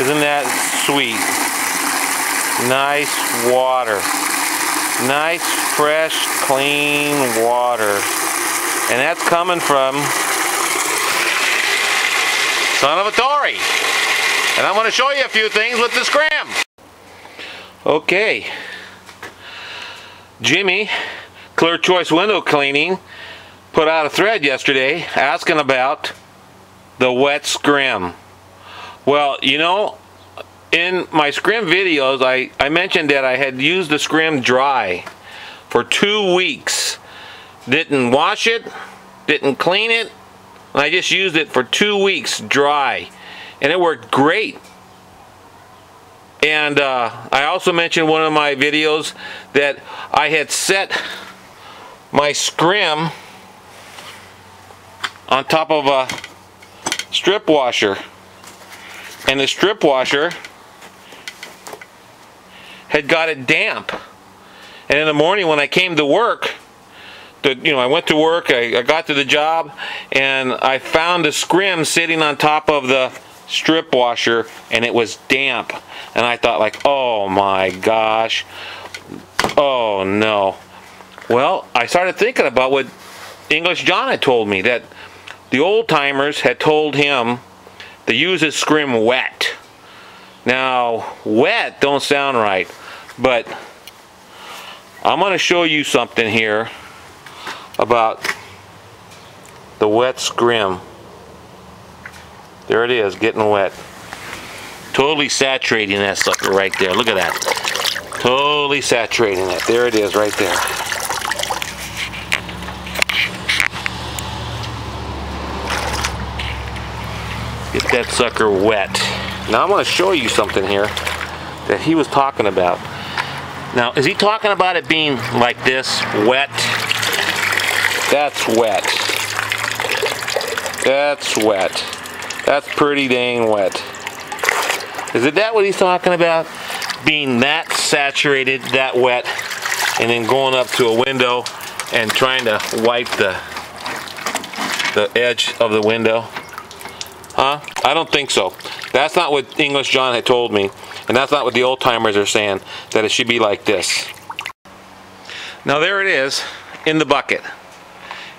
Isn't that sweet? Nice water. Nice, fresh, clean water. And that's coming from son of a Tory. And I'm going to show you a few things with the scrim. Okay. Jimmy, Clear Choice Window Cleaning, put out a thread yesterday asking about the wet scrim. Well, you know, in my scrim videos, I mentioned that I had used the scrim dry for 2 weeks. Didn't wash it, didn't clean it, and I just used it for 2 weeks dry. And it worked great. And I also mentioned in one of my videos that I had set my scrim on top of a strip washer. And the strip washer had got it damp. And in the morning when I came to work, I went to work, I got to the job, and I found the scrim sitting on top of the strip washer, and it was damp. And I thought, like, oh my gosh, oh no. Well, I started thinking about what English John had told me, that the old timers had told him to use his scrim wet. Now, wet don't sound right, but I'm going to show you something here about the wet scrim. There it is, getting wet. Totally saturating that sucker right there. Look at that. Totally saturating it. There it is right there. Get that sucker wet. Now I'm going to show you something here that he was talking about. Now, is he talking about it being like this, wet? That's wet. That's wet. That's pretty dang wet. Is it that what he's talking about? Being that saturated, that wet, and then going up to a window and trying to wipe the edge of the window? Huh? I don't think so. That's not what English John had told me, and that's not what the old timers are saying, that it should be like this. Now there it is in the bucket.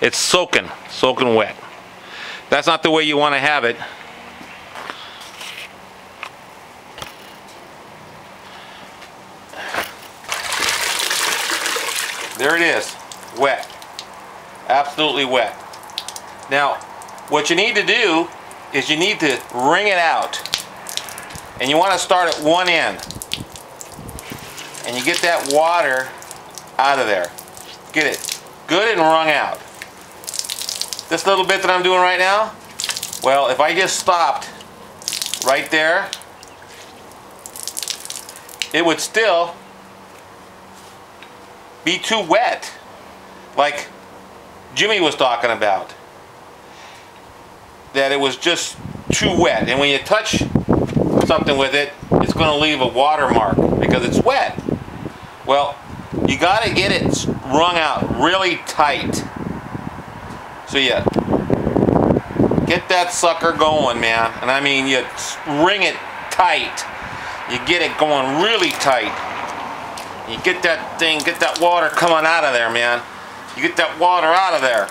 It's soaking wet. That's not the way you want to have it. There it is, wet. Absolutely wet. Now, what you need to do is you need to wring it out. And you want to start at one end. And you get that water out of there. Get it good and wrung out. This little bit that I'm doing right now, well, if I just stopped right there, it would still be too wet, like Jimmy was talking about, that it was just too wet, and when you touch something with it, it's going to leave a watermark because it's wet. Well, you got to get it wrung out really tight. So you get that sucker going, man, and I mean you wring it tight. You get it going really tight. You get that thing, get that water coming out of there, man. You get that water out of there.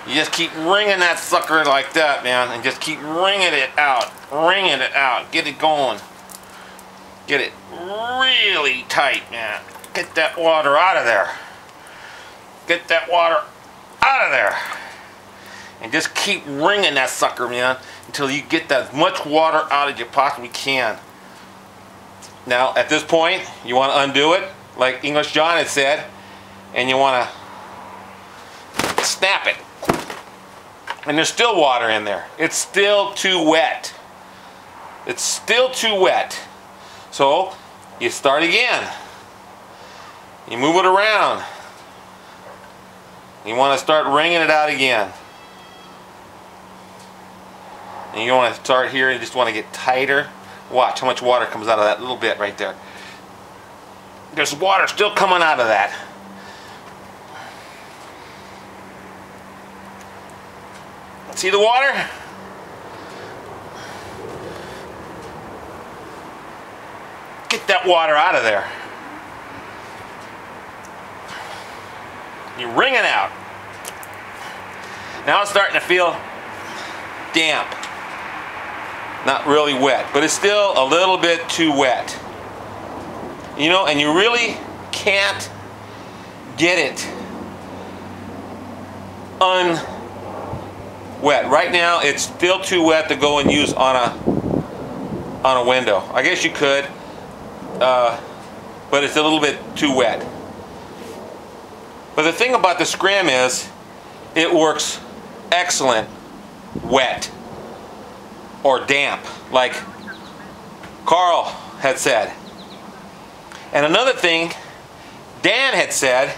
You just keep wringing that sucker like that, man, and just keep wringing it out. Wringing it out. Get it going. Get it really tight, man. Get that water out of there. Get that water out of there. And just keep wringing that sucker, man, until you get as much water out as you possibly can. Now, at this point, you want to undo it, like English John had said, and you want to snap it. And there's still water in there. It's still too wet. It's still too wet. So, you start again. You move it around. You want to start wringing it out again. And you want to start here and just want to get tighter. Watch how much water comes out of that little bit right there. There's water still coming out of that. See the water? get that water out of there. You wring it out. Now it's starting to feel damp. Not really wet, but it's still a little bit too wet. You know, and you really can't get it unwet. Right now it's still too wet to go and use on a window. I guess you could, but it's a little bit too wet. But the thing about the Scrim is it works excellent wet or damp, like Carl had said. And another thing Dan had said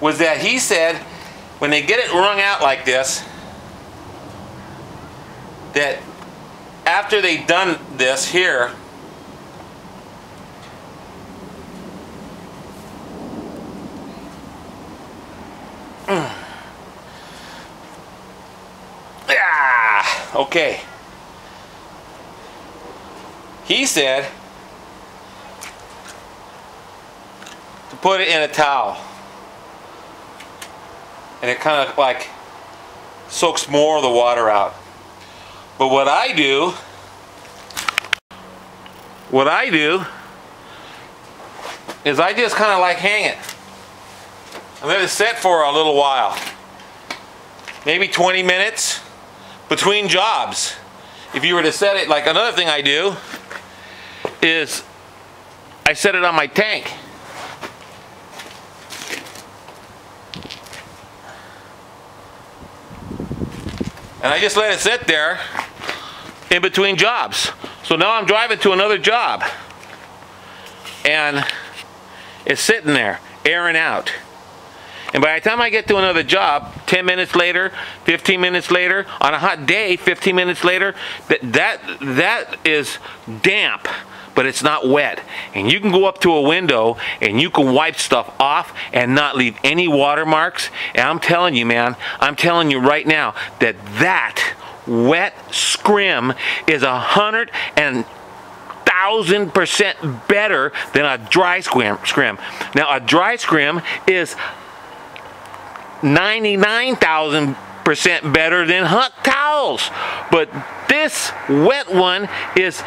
was that he said when they get it wrung out like this, that after they've done this here, okay. He said to put it in a towel, and it kind of like soaks more of the water out. But what I do is I just kind of like hang it and let it sit for a little while, maybe 20 minutes between jobs. If you were to set it, like another thing I do is I set it on my tank. And I just let it sit there in between jobs. So now I'm driving to another job and it's sitting there airing out. And by the time I get to another job, 10 minutes later, 15 minutes later, on a hot day, 15 minutes later, that is damp, but it's not wet. And you can go up to a window and you can wipe stuff off and not leave any watermarks. And I'm telling you, man, I'm telling you right now that Wet Scrim is 100,000% better than a dry scrim. Now a dry scrim is 99,000% better than hot towels, but this wet one is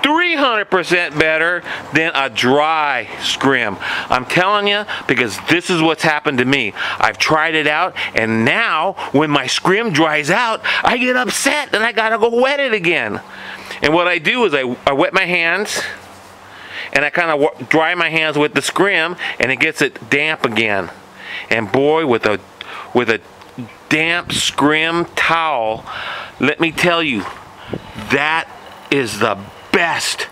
300% better than a dry scrim. I'm telling you, because this is what's happened to me. I've tried it out, and now when my scrim dries out, I get upset and I gotta go wet it again. And what I do is I wet my hands and I kind of dry my hands with the scrim, and it gets it damp again. And boy, with a damp scrim towel, let me tell you, that is the best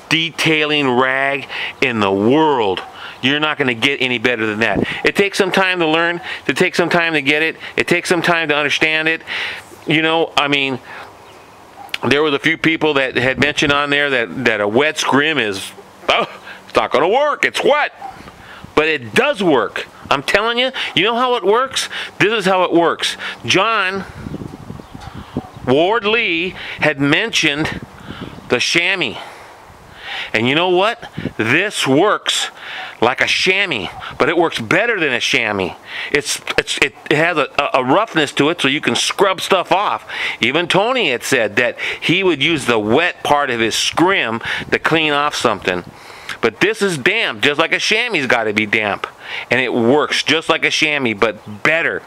detailing rag in the world. You're not going to get any better than that. It takes some time to learn. It takes some time to get it. It takes some time to understand it. You know, I mean, there was a few people that had mentioned on there that a wet scrim is, oh, it's not going to work. It's wet. But it does work. I'm telling you, you know how it works? This is how it works. John Ward Lee had mentioned the chamois. And you know what? This works like a chamois, but it works better than a chamois. It has a roughness to it so you can scrub stuff off. Even Tony had said that he would use the wet part of his scrim to clean off something. But this is damp, just like a chamois got to be damp. And it works just like a chamois, but better.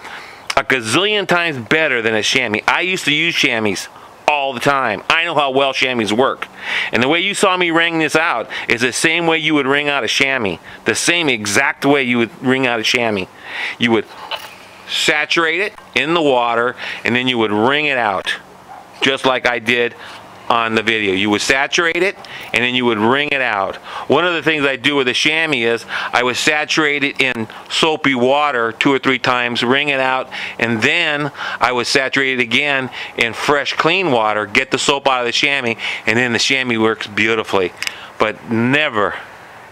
A gazillion times better than a chamois. I used to use chamois all the time. I know how well chamois work. And the way you saw me wring this out is the same way you would wring out a chamois. The same exact way you would wring out a chamois. You would saturate it in the water, and then you would wring it out, just like I did on the video. You would saturate it and then you would wring it out. One of the things I do with the chamois is I would saturate it in soapy water 2 or 3 times, wring it out, and then I would saturate it again in fresh clean water, get the soap out of the chamois, and then the chamois works beautifully. But never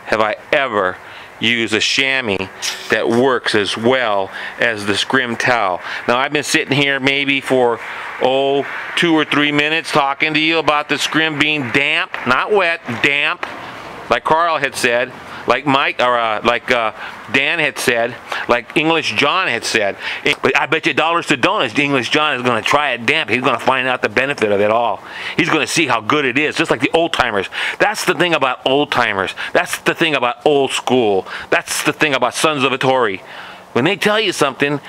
have I ever used a chamois that works as well as the scrim towel. Now I've been sitting here maybe for 2 or 3 minutes talking to you about the scrim being damp, not wet, damp. like Carl had said, like Mike, or Dan had said, like English John had said. But I bet you dollars to donuts, English John is going to try it damp. He's going to find out the benefit of it all. He's going to see how good it is, just like the old timers. That's the thing about old timers. That's the thing about old school. That's the thing about Sons of a Tory. When they tell you something,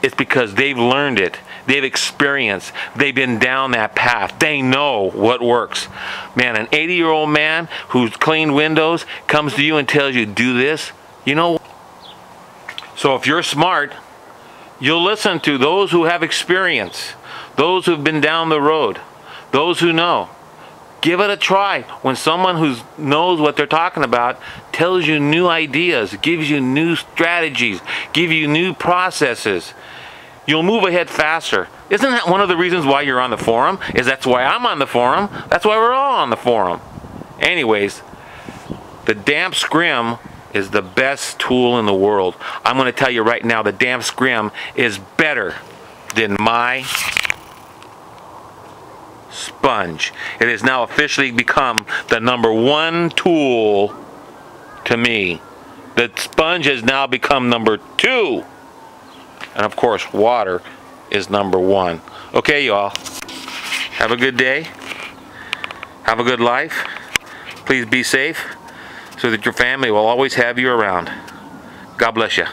it's because they've learned it. They've experienced. They've been down that path. They know what works. Man, an 80-year-old man who's cleaned windows comes to you and tells you, do this. You know. So if you're smart, you'll listen to those who have experience, those who've been down the road, those who know. Give it a try. When someone who knows what they're talking about tells you new ideas, gives you new strategies, gives you new processes, you'll move ahead faster. Isn't that one of the reasons why you're on the forum? That's why I'm on the forum. That's why we're all on the forum. Anyways, the damp scrim is the best tool in the world. I'm going to tell you right now, the damp scrim is better than my sponge. It has now officially become the #1 tool to me. The sponge has now become #2. And of course, water is #1. Okay, y'all. Have a good day. Have a good life. Please be safe so that your family will always have you around. God bless you.